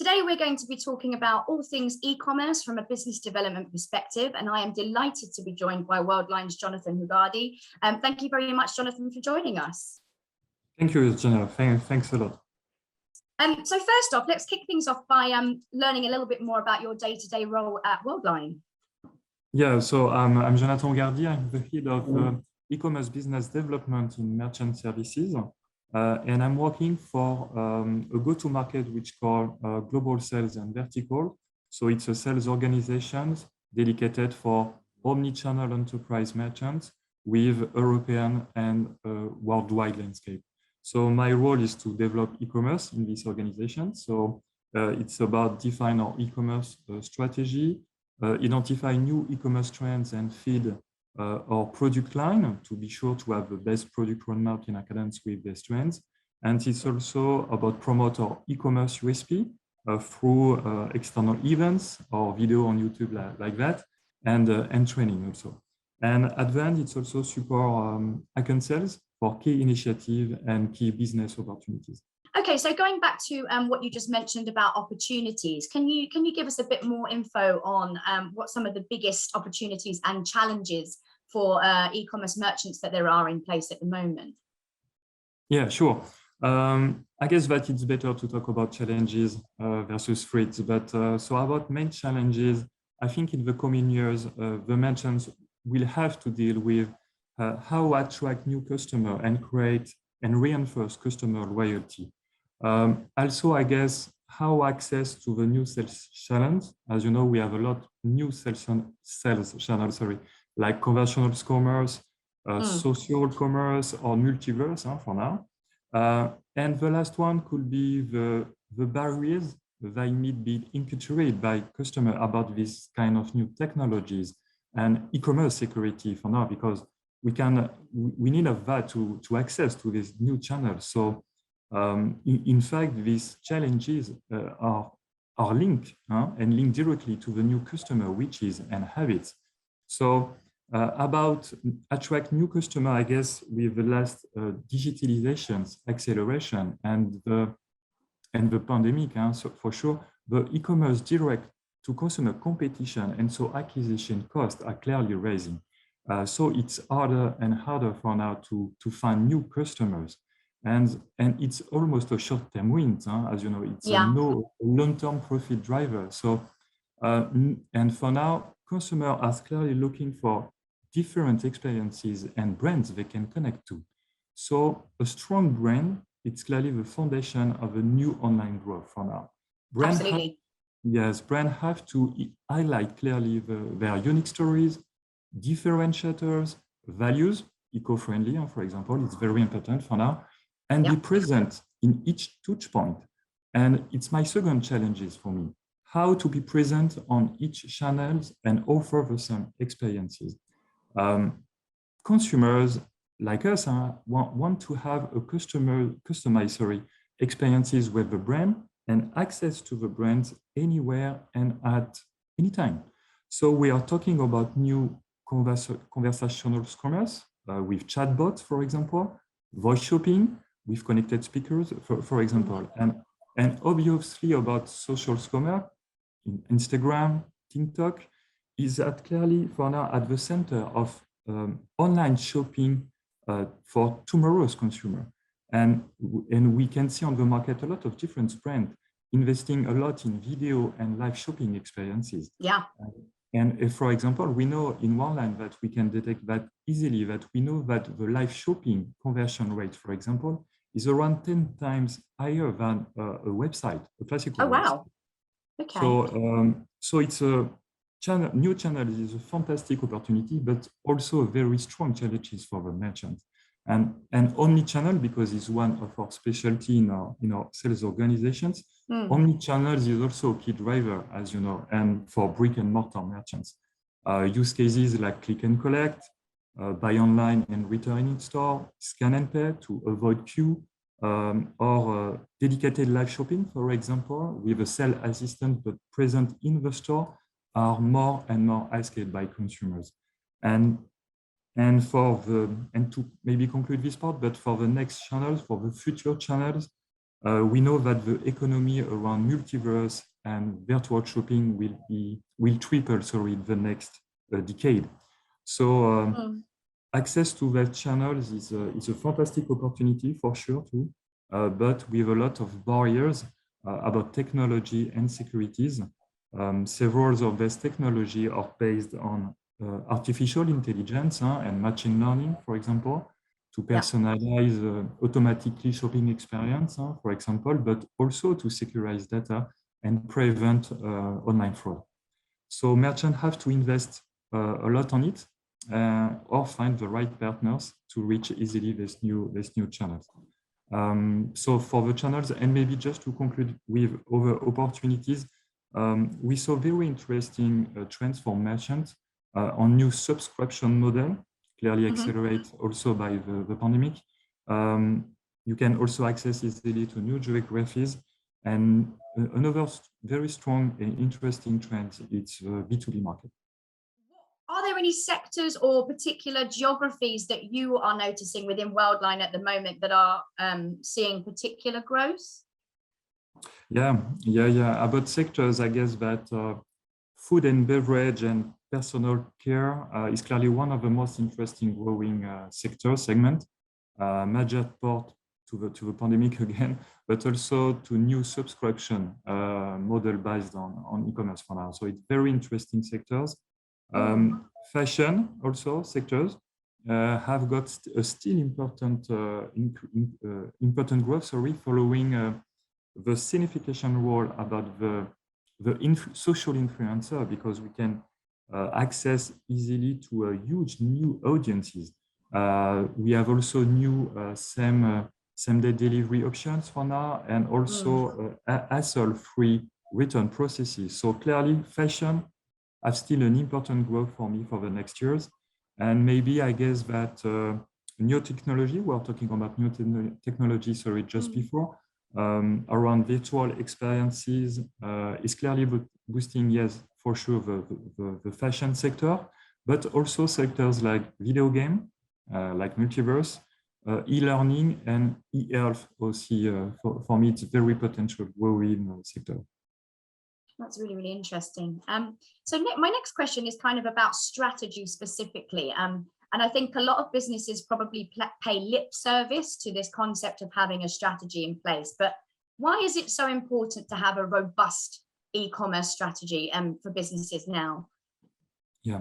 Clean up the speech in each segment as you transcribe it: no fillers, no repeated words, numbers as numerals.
Today, we're going to be talking about all things e-commerce from a business development perspective, and I am delighted to be joined by Worldline's Jonathan Hougardy. Thank you very much, Jonathan, for joining us. Thank you, Jenna. Thanks a lot. So first off, let's kick things off by learning a little bit more about your day-to-day role at Worldline. Yeah, so I'm Jonathan Hougardy. I'm the head of e-commerce business development in merchant services. And I'm working for a go-to-market which called Global Sales and Vertical. So it's a sales organization dedicated for omni-channel enterprise merchants with European and worldwide landscape. So my role is to develop e-commerce in this organization. So it's about define our e-commerce strategy, identify new e-commerce trends and feed our product line to be sure to have the best product roadmap in accordance with these trends. And it's also about promote our e-commerce USP through external events or video on YouTube like that, and training also. And at the end, it's also support account sales for key initiative and key business opportunities. Okay, so going back to what you just mentioned about opportunities, can you give us a bit more info on what some of the biggest opportunities and challenges for e-commerce merchants that there are in place at the moment? Yeah, sure. I guess that it's better to talk about challenges versus threats. But so about main challenges, I think in the coming years, the merchants will have to deal with how attract new customer and create and reinforce customer loyalty. Also, I guess, how access to the new sales channels. As you know, we have a lot new sales channels, like conversational commerce, social commerce, or multiverse for now. And the last one could be the barriers that need be inculcated by customer about this kind of new technologies and e-commerce security for now, because we need of that to access to these new channels. So in fact, these challenges are linked and linked directly to the new customer wishes and habits. So about attract new customer, I guess with the last digitalizations acceleration and the pandemic, so for sure, the e-commerce direct to consumer competition and so acquisition costs are clearly rising. So it's harder and harder for now to find new customers. And it's almost a short-term win, as you know, it's no long-term profit driver. So, and for now, consumers are clearly looking for different experiences and brands they can connect to. So a strong brand, it's clearly the foundation of a new online growth for now. Absolutely. Brands have to highlight clearly their unique stories, differentiators, values, eco-friendly, for example, it's very important for now, and be present in each touch point. And it's my second challenge for me, how to be present on each channels and offer the same experiences. Consumers like us want to have a customized experiences with the brand and access to the brands anywhere and at any time. So we are talking about new conversational commerce with chatbots, for example, voice shopping with connected speakers, for example, and obviously about social commerce in Instagram, TikTok, is that clearly for now at the center of online shopping for tomorrow's consumer. And we can see on the market a lot of different brands investing a lot in video and live shopping experiences. Yeah. And if, for example, we know in Worldline that we can detect that easily, that we know that the live shopping conversion rate, for example, is around 10 times higher than a website, a classical website. Wow. Okay. So it's a new channel is a fantastic opportunity, but also a very strong challenges for the merchant. And omni-channel, because it's one of our specialty in our sales organizations, omni-channel is also a key driver, as you know, and for brick and mortar merchants. Use cases like click and collect, buy online and return in store, scan and pay to avoid queue, or dedicated live shopping, for example, with a sales assistant but present in the store, are more and more asked by consumers. And to maybe conclude this part, but for the next channels, for the future channels, We know that the economy around multiverse and virtual shopping will triple, sorry, in the next decade. So access to that channels is a fantastic opportunity for sure too, but with a lot of barriers about technology and securities. Several of these technology are based on artificial intelligence and machine learning, for example, to personalize automatically shopping experience, for example, but also to securize data and prevent online fraud. So merchants have to invest a lot on it or find the right partners to reach easily these new channels. So for the channels, and maybe just to conclude with other opportunities, we saw very interesting trends for merchants on new subscription model, clearly accelerated also by the pandemic. You can also access easily to new geographies. And another very strong and interesting trend, it's the B2B market. Are there any sectors or particular geographies that you are noticing within Worldline at the moment that are seeing particular growth? Yeah. About sectors, I guess that food and beverage and personal care is clearly one of the most interesting growing segment. Major part to the pandemic again, but also to new subscription model based on e-commerce for now. So it's very interesting sectors. Fashion also sectors have got a still important growth. Sorry, following the signification role about the social influencer, because we can access easily to a huge new audiences. We have also new same-day delivery options for now, and also hassle-free return processes. So clearly, fashion have still an important growth for me for the next years. And maybe I guess that new technology, we're talking about new technology, sorry, just before, around virtual experiences is clearly boosting, yes, for sure, the fashion sector, but also sectors like video game, like multiverse, e-learning and e-health also. For me, it's a very potential growing sector. That's really, really interesting. So my next question is kind of about strategy specifically. And I think a lot of businesses probably pay lip service to this concept of having a strategy in place. But why is it so important to have a robust e-commerce strategy for businesses now? Yeah,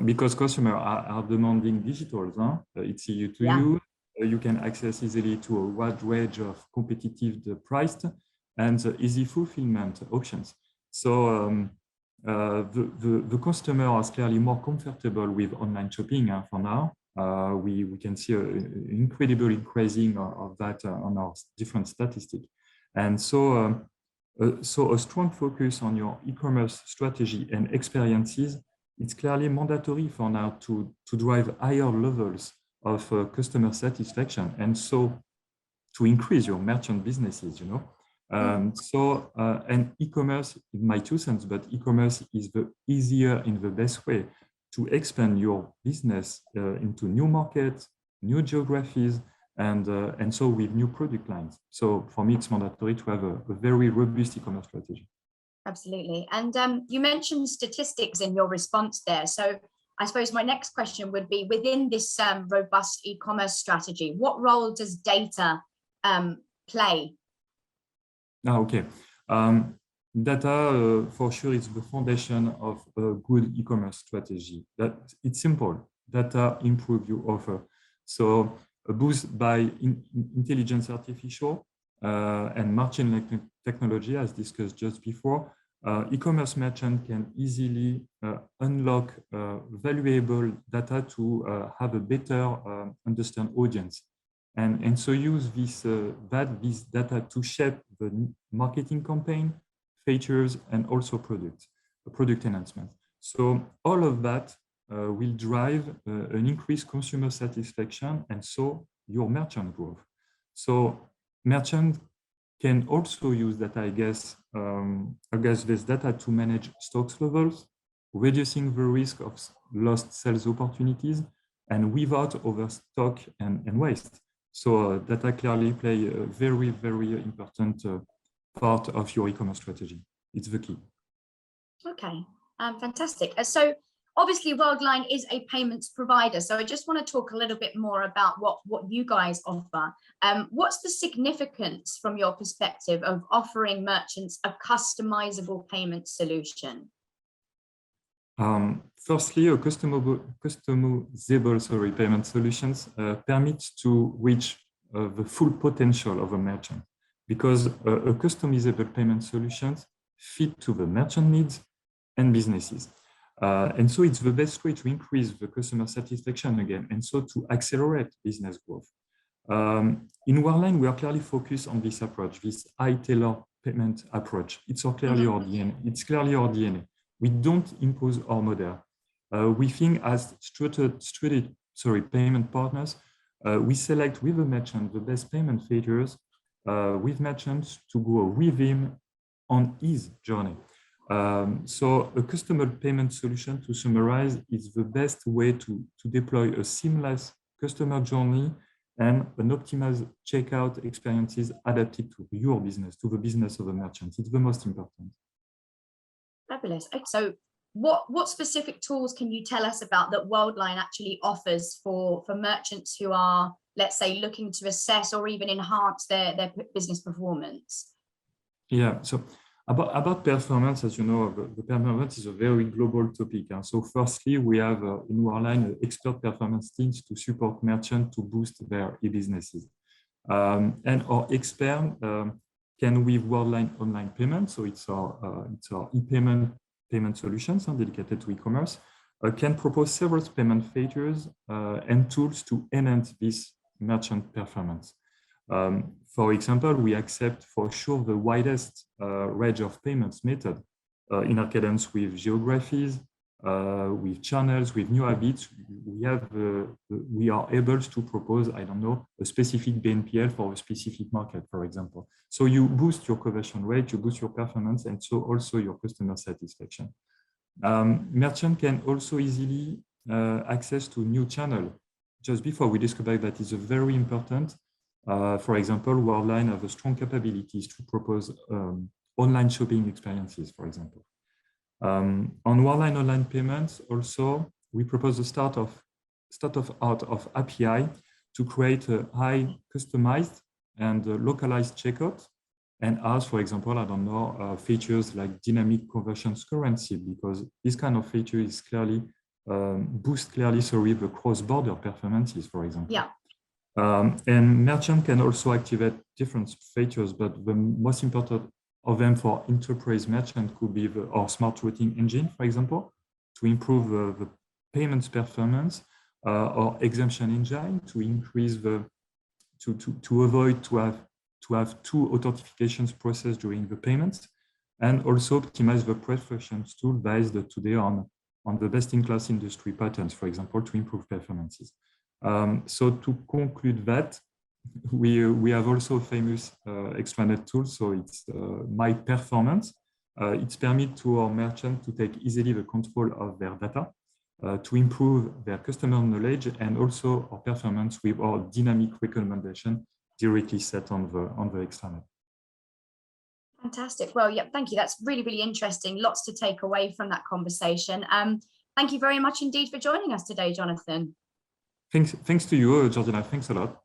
because customers are demanding digitals. It's easy to use. You can access easily to a wide range of competitive priced and easy fulfillment options. So the customer is clearly more comfortable with online shopping for now. We can see an incredible increasing of that on our different statistics. And so a strong focus on your e-commerce strategy and experiences, it's clearly mandatory for now to drive higher levels of customer satisfaction, and so to increase your merchant businesses, you know. And e-commerce, in my 2 cents, but e-commerce is the easier in the best way to expand your business into new markets, new geographies, and so with new product lines. So for me, it's mandatory to have a very robust e-commerce strategy. Absolutely. And you mentioned statistics in your response there. So I suppose my next question would be, within this robust e-commerce strategy, what role does data play? Okay. Data, for sure, is the foundation of a good e-commerce strategy. That it's simple. Data improve your offer. So a boost by intelligence artificial and machine learning technology, as discussed just before, e-commerce merchant can easily unlock valuable data to have a better understand audience. And so use this data to shape the marketing campaign, features, and also product enhancement. So all of that will drive an increased consumer satisfaction, and so your merchant growth. So merchant can also use data, I guess this data to manage stocks levels, reducing the risk of lost sales opportunities, and without overstock and waste. So data clearly play a very, very important part of your e-commerce strategy. It's the key. Okay, fantastic. So obviously Worldline is a payments provider. So I just want to talk a little bit more about what you guys offer. What's the significance from your perspective of offering merchants a customizable payment solution? Firstly, a customizable payment solutions permits to reach the full potential of a merchant, because a customizable payment solutions fit to the merchant needs and businesses. And so it's the best way to increase the customer satisfaction again, and so to accelerate business growth. In Worldline, we are clearly focused on this approach, this high tailor payment approach. It's clearly our DNA. It's clearly our DNA. We don't impose our model. We think as payment partners, we select with the merchant the best payment features with merchants to grow with him on his journey. So a customer payment solution, to summarize, is the best way to deploy a seamless customer journey and an optimized checkout experiences adapted to your business, to the business of the merchant. It's the most important. Fabulous. So what specific tools can you tell us about that Worldline actually offers for merchants who are, let's say, looking to assess or even enhance their business performance? Yeah, so about performance, as you know, the performance is a very global topic. And so firstly, we have in Worldline expert performance teams to support merchants to boost their e-businesses. And our expert can, with Worldline online payment, so it's our payment solutions dedicated to e-commerce, can propose several payment features and tools to enhance this merchant performance. For example, we accept for sure the widest range of payments method in accordance with geographies, with channels, with new habits. We are able to propose, I don't know, a specific BNPL for a specific market, for example. So you boost your conversion rate, you boost your performance, and so also your customer satisfaction. Merchant can also easily access to new channel. Just before we discovered that is a very important. For example, Worldline have a strong capabilities to propose online shopping experiences, for example. On Worldline online payments, also, we propose the start of API to create a high customized and localized checkout, and as, for example, I don't know, features like dynamic conversions currency, because this kind of feature is clearly the cross-border performances, for example. Yeah. And merchant can also activate different features, but the most important of them for enterprise merchant could be our smart routing engine, for example, to improve the payments performance, or exemption engine to increase to avoid to have two authentications process during the payments, and also optimize the preference tool based today on the best-in-class industry patterns, for example, to improve performances. So to conclude that, we have also famous extended tools. So it's My Performance. It's permit to our merchant to take easily the control of their data, to improve their customer knowledge, and also our performance with our dynamic recommendation directly set on the external. Fantastic. Well, yeah, thank you. That's really, really interesting. Lots to take away from that conversation. Thank you very much indeed for joining us today, Jonathan. Thanks to you, Georgina. Thanks a lot.